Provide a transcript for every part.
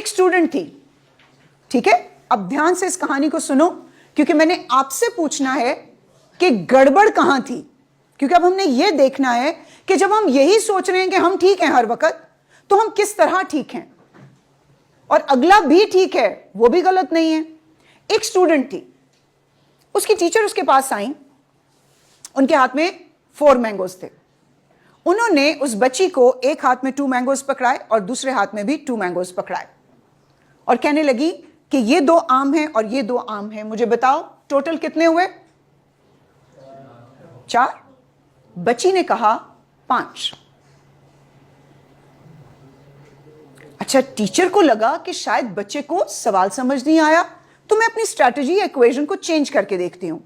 एक स्टूडेंट थी, ठीक है? अब ध्यान से इस कहानी को सुनो, क्योंकि मैंने आपसे पूछना है कि गड़बड़ कहां थी। क्योंकि अब हमने यह देखना है कि जब हम यही सोच रहे हैं कि हम ठीक हैं हर वक्त, तो हम किस तरह ठीक हैं, और अगला भी ठीक है वो भी गलत नहीं है। एक स्टूडेंट थी, उसकी टीचर उसके पास आई, उनके हाथ में 4 मैंगोज थे। उन्होंने उस बच्ची को एक हाथ में 2 मैंगोज पकड़ाए और दूसरे हाथ में भी 2 मैंगोज पकड़ाए, और कहने लगी कि ये 2 आम हैं और ये 2 आम हैं, मुझे बताओ टोटल कितने हुए? 4। बच्ची ने कहा 5। अच्छा, टीचर को लगा कि शायद बच्चे को सवाल समझ नहीं आया, तो मैं अपनी स्ट्रैटेजी इक्वेशन को चेंज करके देखती हूं।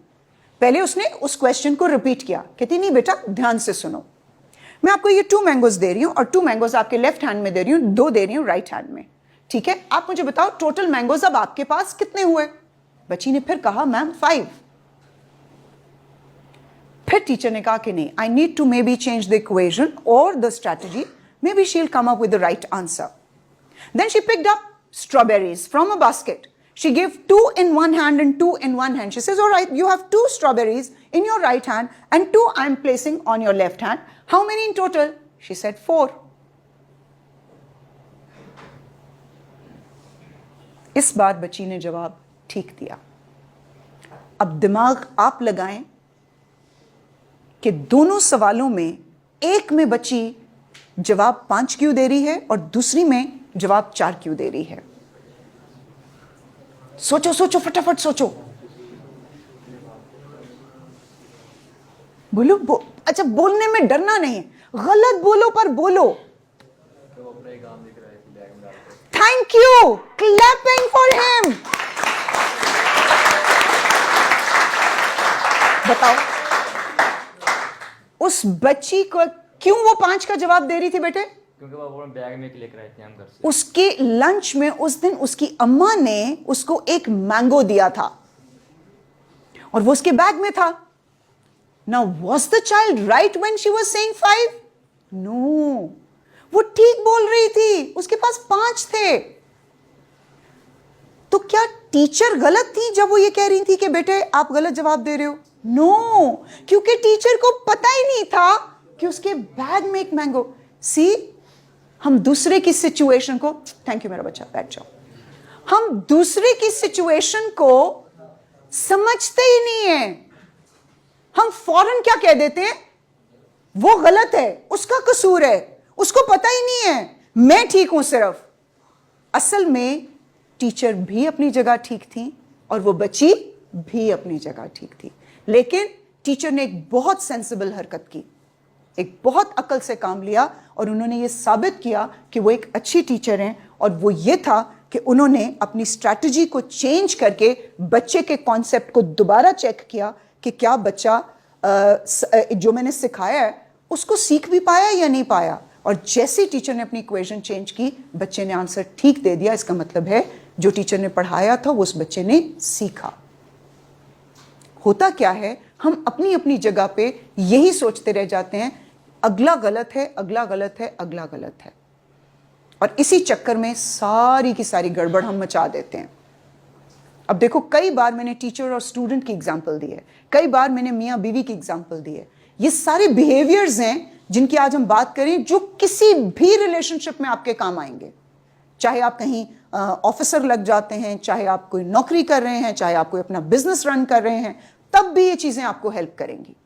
पहले उसने उस क्वेश्चन को रिपीट किया, कहती नहीं बेटा ध्यान से सुनो, मैं आपको ये 2 मैंगोज दे रही हूं और 2 मैंगोज आपके लेफ्ट हैंड में दे रही हूं, 2 दे रही हूं राइट हैंड में, ठीक है? आप मुझे बताओ टोटल मैंगोज अब आपके पास कितने हुए? बच्ची ने फिर कहा मैम 5। फिर टीचर ने कहा कि नहीं, I need to maybe change the equation और the strategy, maybe she will come up with the right answer. Then she picked up strawberries from a basket. She gave 2 in one hand and 2 in one hand. She says, all right, you have 2 strawberries in your right hand and 2 I'm placing on your left hand. How many in total? She said 4. इस बार बच्ची ने जवाब ठीक दिया। अब दिमाग आप लगाएं कि दोनों सवालों में एक में बच्ची जवाब 5 क्यों दे रही है और दूसरी में जवाब 4 क्यों दे रही है? सोचो सोचो, फटाफट सोचो। बोलो अच्छा, बोलने में डरना नहीं, गलत बोलो पर बोलो। Thank you, clapping for him. बताओ उस बच्ची को क्यों वो 5 का जवाब दे रही थी बेटे? क्योंकि वो बैग में लेकर आए थे हम घर से। उसके लंच में उस दिन उसकी अम्मा ने उसको एक मैंगो दिया था और वो उसके बैग में था। Now was the child right when she was saying 5? No, वो ठीक बोल रही थी, उसके पास 5 थे। तो क्या टीचर गलत थी जब वो ये कह रही थी कि बेटे आप गलत जवाब दे रहे हो? नो, क्योंकि टीचर को पता ही नहीं था कि उसके बैग में एक मैंगो। सी, हम दूसरे की सिचुएशन को, थैंक यू मेरा बच्चा, बैठ जाओ, हम दूसरे की सिचुएशन को समझते ही नहीं है। हम फौरन क्या कह देते हैं? वो गलत है, उसका कसूर है, उसको पता ही नहीं है, मैं ठीक हूं सिर्फ। असल में टीचर भी अपनी जगह ठीक थी और वो बच्ची भी अपनी जगह ठीक थी, लेकिन टीचर ने एक बहुत सेंसिबल हरकत की, एक बहुत अकल से काम लिया और उन्होंने ये साबित किया कि वो एक अच्छी टीचर हैं। और वो ये था कि उन्होंने अपनी स्ट्रैटेजी को चेंज करके बच्चे के कॉन्सेप्ट को दोबारा चेक किया कि क्या बच्चा जो मैंने सिखाया है उसको सीख भी पाया या नहीं पाया। और जैसे टीचर ने अपनी इक्वेशन चेंज की, बच्चे ने आंसर ठीक दे दिया। इसका मतलब है जो टीचर ने पढ़ाया था वो उस बच्चे ने सीखा। होता क्या है, हम अपनी अपनी जगह पे यही सोचते रह जाते हैं, अगला गलत है, अगला गलत है, अगला गलत है, और इसी चक्कर में सारी की सारी गड़बड़ हम मचा देते हैं। अब देखो, कई बार मैंने टीचर और स्टूडेंट की एग्जांपल दी है, कई बार मैंने मियाँ बीवी की एग्जांपल दी है। ये सारे बिहेवियर्स हैं जिनकी आज हम बात करें, जो किसी भी रिलेशनशिप में आपके काम आएंगे। चाहे आप कहीं ऑफिसर लग जाते हैं, चाहे आप कोई नौकरी कर रहे हैं, चाहे आप कोई अपना बिजनेस रन कर रहे हैं, तब भी ये चीजें आपको हेल्प करेंगी।